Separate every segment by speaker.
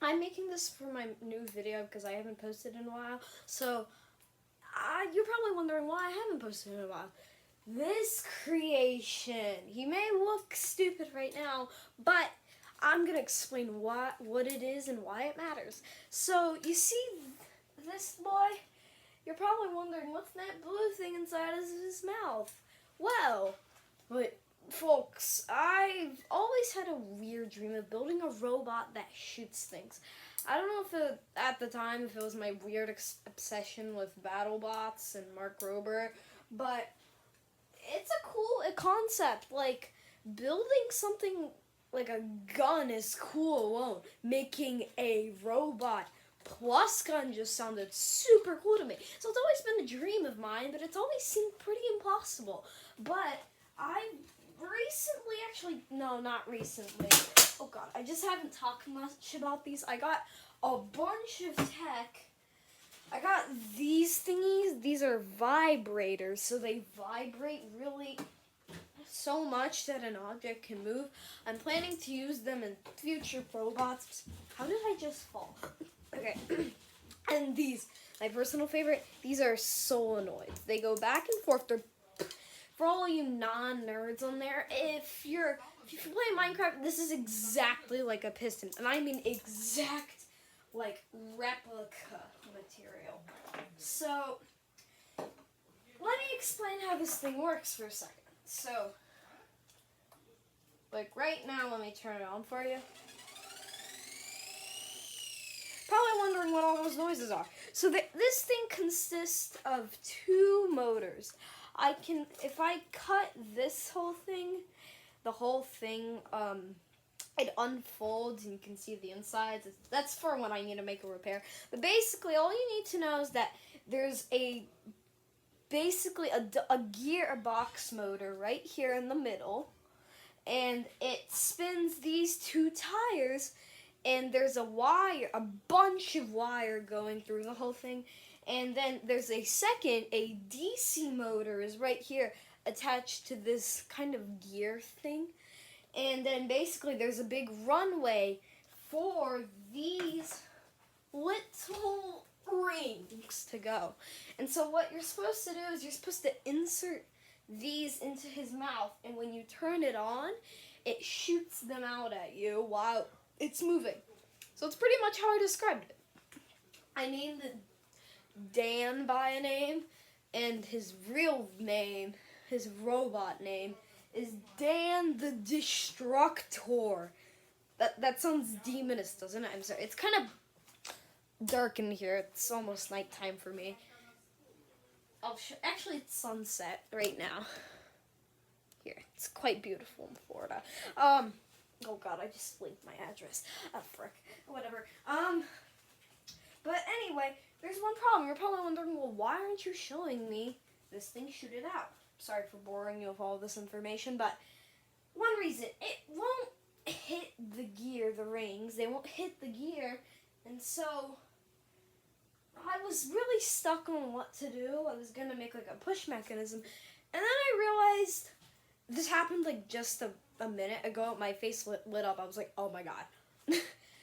Speaker 1: I'm making this for my new video because I haven't posted in a while. So, you're probably wondering why I haven't posted in a while. This creation, he may look stupid right now, but I'm going to explain what it is and why it matters. So, you see this boy? You're probably wondering, what's that blue thing inside of his mouth? Well, but folks, I've always had a weird dream of building a robot that shoots things. I don't know if at the time if it was my weird obsession with BattleBots and Mark Rober, but it's a cool concept. Like, building something like a gun is cool alone. Making a robot plus gun just sounded super cool to me. So it's always been a dream of mine, but it's always seemed pretty impossible. But I not recently. Oh god, I just haven't talked much about these. I got a bunch of tech. I got these thingies. These are vibrators, so they vibrate really so much that an object can move. I'm planning to use them in future robots. How did I just fall? Okay. And these, my personal favorite, these are solenoids. They go back and forth. They're, for all you non-nerds on there, if you're playing Minecraft, this is exactly like a piston. And I mean exact, like, replica material. So, let me explain how this thing works for a second. So, like right now, let me turn it on for you. Probably wondering what all those noises are. So this thing consists of two motors. If I cut this whole thing, the whole thing, it unfolds and you can see the insides. That's for when I need to make a repair. But basically, all you need to know is that there's basically a gearbox motor right here in the middle, and it spins these two tires. And there's a bunch of wire going through the whole thing. And then there's a DC motor is right here attached to this kind of gear thing. And then basically there's a big runway for these little rings to go. And so what you're supposed to do is you're supposed to insert these into his mouth. And when you turn it on, it shoots them out at you while it's moving. So it's pretty much how I described it. I named it Dan by a name, and his real name, his robot name, is Dan the Destructor. That sounds demonist, doesn't it? I'm sorry. It's kind of dark in here. It's almost nighttime for me. Actually, it's sunset right now. Here, it's quite beautiful in Florida. Oh god, I just linked my address. Oh, frick. Whatever. But anyway, there's one problem. You're probably wondering, well, why aren't you showing me this thing shoot it out? Sorry for boring you with all this information, but one reason, it won't hit the gear, the rings. They won't hit the gear, and so I was really stuck on what to do. I was going to make like a push mechanism, and then I realized this happened like just a minute ago. My face lit up. I was like, oh my god.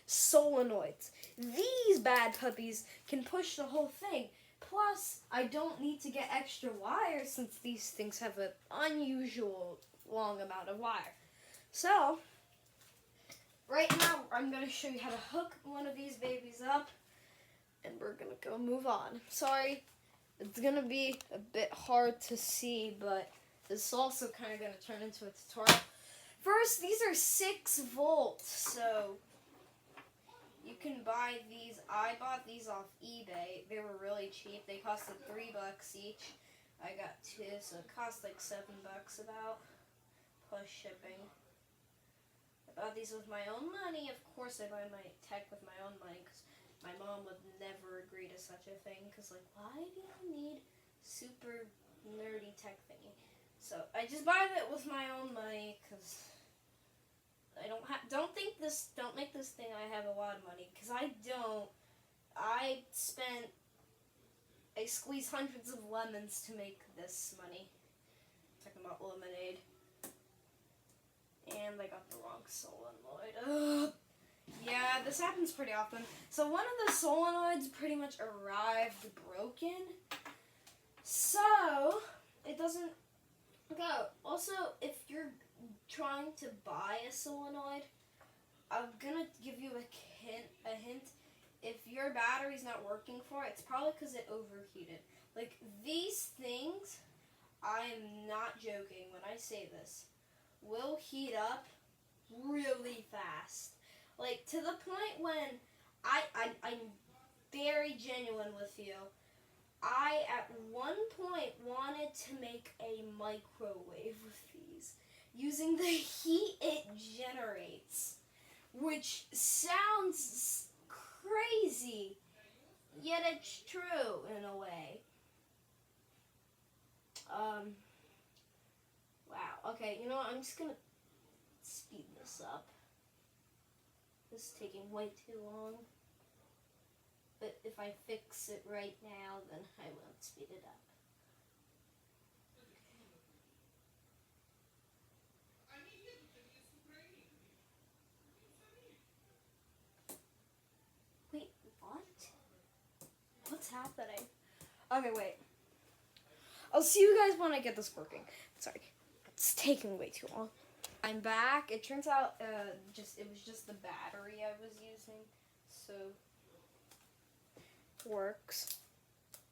Speaker 1: Solenoids. These bad puppies can push the whole thing. Plus, I don't need to get extra wire since these things have an unusual long amount of wire. So, right now, I'm going to show you how to hook one of these babies up, and we're going to go move on. Sorry, it's going to be a bit hard to see, but this is also kind of going to turn into a tutorial. First, these are 6 volts, so you can buy these. I bought these off eBay. They were really cheap. They costed $3 each. I got 2, so it cost like $7 about, plus shipping. I bought these with my own money. Of course, I buy my tech with my own money, because my mom would never agree to such a thing, because like, why do you need super nerdy tech thingy? So I just buy it with my own money, because I don't make this thing I have a lot of money, because I don't. I squeeze hundreds of lemons to make this money. Talking about lemonade. And I got the wrong solenoid. Ugh. Yeah, this happens pretty often. So one of the solenoids pretty much arrived broken. So it doesn't go. Also, if you're trying to buy a solenoid, I'm gonna give you a hint. If your battery's not working for it, it's probably because it overheated. Like, these things, I am not joking when I say this, will heat up really fast. Like, to the point when I'm very genuine with you. I, at one point, wanted to make a microwave with these, using the heat it generates, which sounds crazy, yet it's true in a way. Wow. Okay, you know what? I'm just gonna speed this up. This is taking way too long. But if I fix it right now, then I won't speed it up. Wait, what? What's happening? Okay, wait. I'll see you guys when I get this working. Sorry, it's taking way too long. I'm back. It turns out it was just the battery I was using, so it works.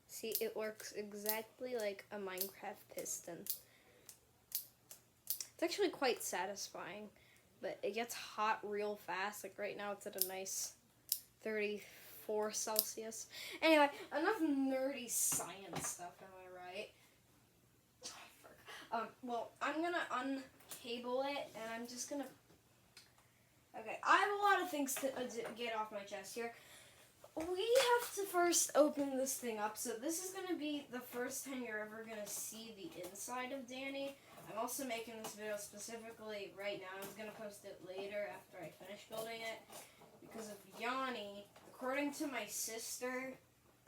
Speaker 1: See, it works exactly like a Minecraft piston. It's actually quite satisfying, but it gets hot real fast. Like right now, it's at a nice 34 Celsius. Anyway, enough nerdy science stuff. Am I right? Well, I'm gonna uncable it, and I'm just gonna. Okay, I have a lot of things to get off my chest here. We have to first open this thing up. So this is gonna be the first time you're ever gonna see the inside of Danny. I'm also making this video specifically right now. I was gonna post it later after I finish building it because of Yanni. According to my sister,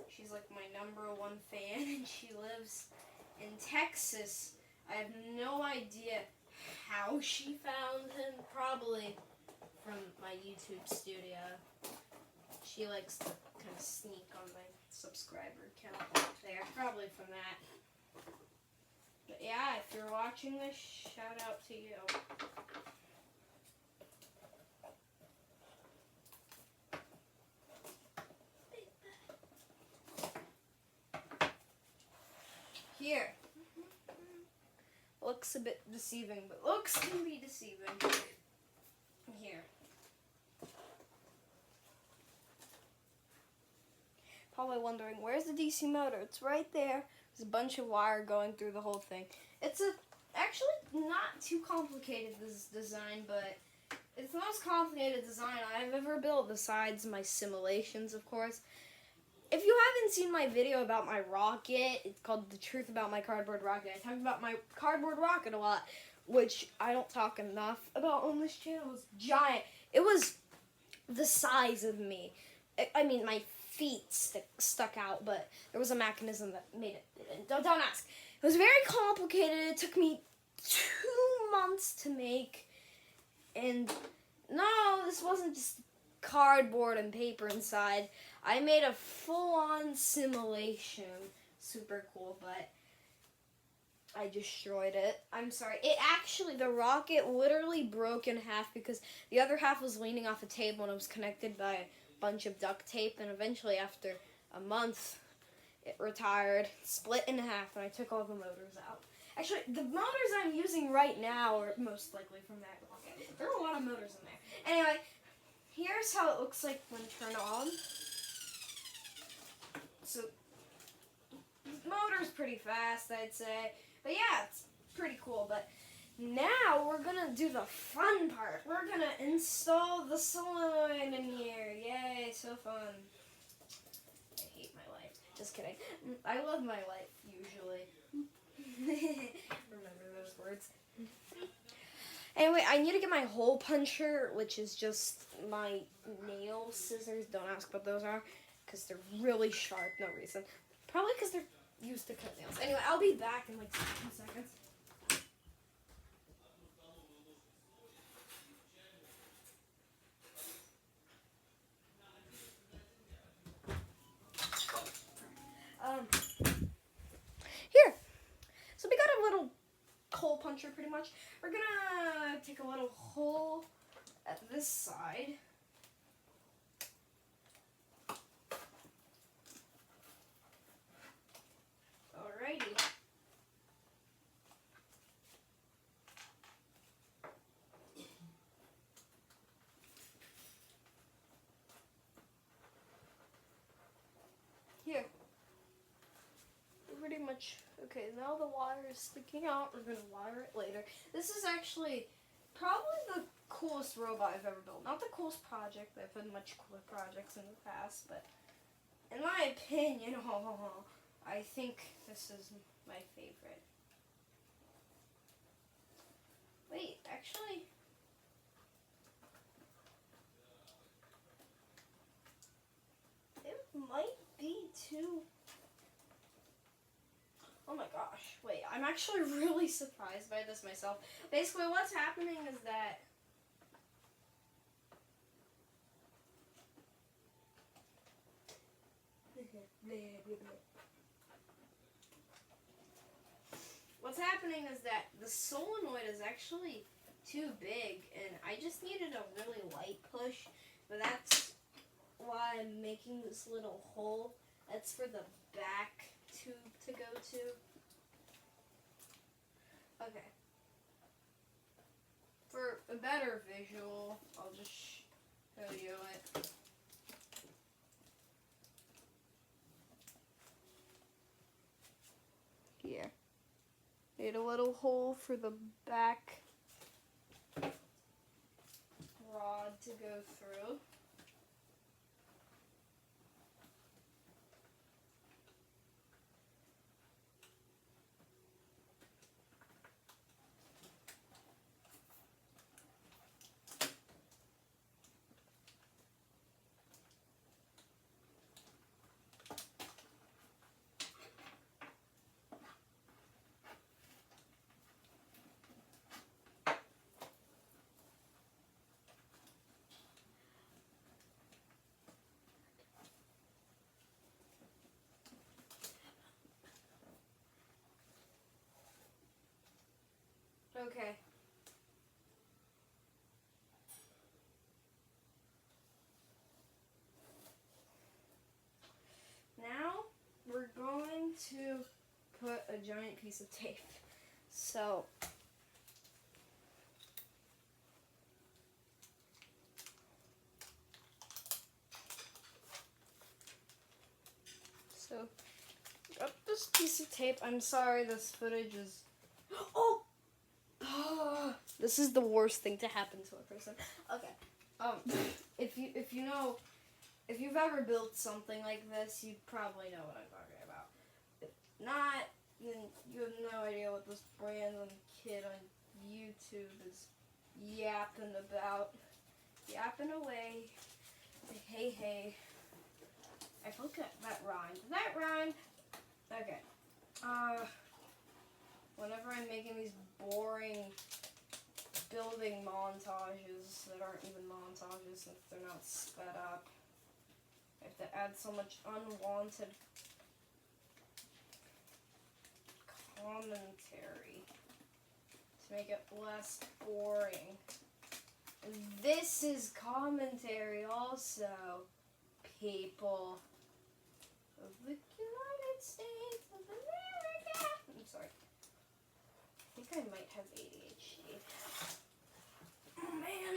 Speaker 1: she's like my #1 fan, and she lives in Texas. I have no idea how she found him. Probably from my YouTube studio. She likes to kind of sneak on my subscriber count there. Probably from that. But yeah, if you're watching this, shout out to you. Here. Looks a bit deceiving, but looks can be deceiving. Here. Probably wondering, where's the DC motor? It's right there. There's a bunch of wire going through the whole thing. It's actually not too complicated, this design, but it's the most complicated design I've ever built besides my simulations, of course. If you haven't seen my video about my rocket, it's called The Truth About My Cardboard Rocket. I talk about my cardboard rocket a lot, which I don't talk enough about on this channel. It was giant. It was the size of me. I mean, my feet stuck out, but there was a mechanism that made it. Don't ask. It was very complicated. It took me 2 months to make. And no, this wasn't just cardboard and paper inside. I made a full-on simulation. Super cool, but I destroyed it. I'm sorry. The rocket literally broke in half because the other half was leaning off a table and it was connected by a bunch of duct tape, and eventually after a month it retired, split in half, and I took all the motors out. Actually, the motors I'm using right now are most likely from that rocket. There are a lot of motors in there. Anyway, here's how it looks like when turned on. So, the motor's pretty fast, I'd say. But yeah, it's pretty cool. But now we're going to do the fun part. We're going to install the solenoid in here. Yay, so fun. I hate my life. Just kidding. I love my life, usually. Remember those words. Anyway, I need to get my hole puncher, which is just my nail scissors. Don't ask what those are, because they're really sharp. No reason. Probably because they're used to cut nails. Anyway, I'll be back in like 2 seconds. puncher pretty much. We're gonna take a little hole at this side. Alrighty. Here. Pretty much. Okay, now the wire is sticking out. We're going to wire it later. This is actually probably the coolest robot I've ever built. Not the coolest project. I've had much cooler projects in the past, but in my opinion, I think this is my favorite. Wait, actually, it might be too... Oh my gosh, wait, I'm actually really surprised by this myself. Basically, what's happening is that the solenoid is actually too big, and I just needed a really light push, but that's why I'm making this little hole. That's for the back tube to go to. Okay. For a better visual, I'll just show you it. Here. Made a little hole for the back rod to go through. Okay. Now we're going to put a giant piece of tape. So got this piece of tape. I'm sorry, this footage is... Oh! This is the worst thing to happen to a person. Okay. If you've ever built something like this, you probably know what I'm talking about. If not, then you have no idea what this random kid on YouTube is yapping about. Yapping away. Hey. I forgot that rhymed. That rhymed. Okay. Whenever I'm making these boring building montages that aren't even montages since they're not sped up, I have to add so much unwanted commentary to make it less boring. And this is commentary also, people of the United States of America. I'm sorry. I think I might have ADHD. Oh man.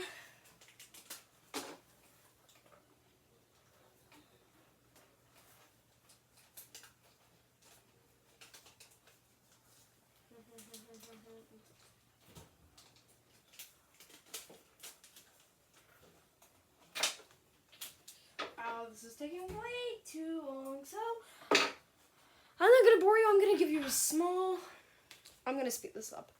Speaker 1: Oh, this is taking way too long. So, I'm not gonna bore you. I'm gonna give you a small... I'm gonna speed this up.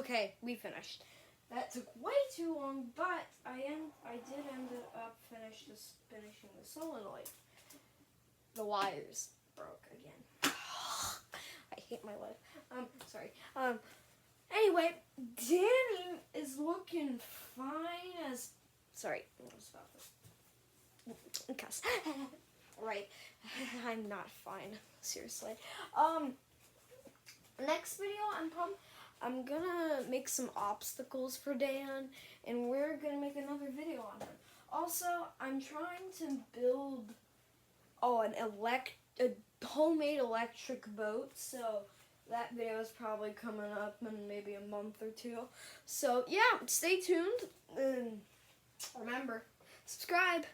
Speaker 1: Okay, we finished. That took way too long, but I did end up finishing the solenoid. The wires broke again. I hate my life. Sorry. Anyway, Danny is looking fine as. Sorry, let's stop this. Cuss. Right. I'm not fine. Seriously. Next video, I'm gonna make some obstacles for Dan, and we're gonna make another video on him. Also, I'm trying to build a homemade electric boat, so that video is probably coming up in maybe a month or two. So yeah, stay tuned, and remember, subscribe.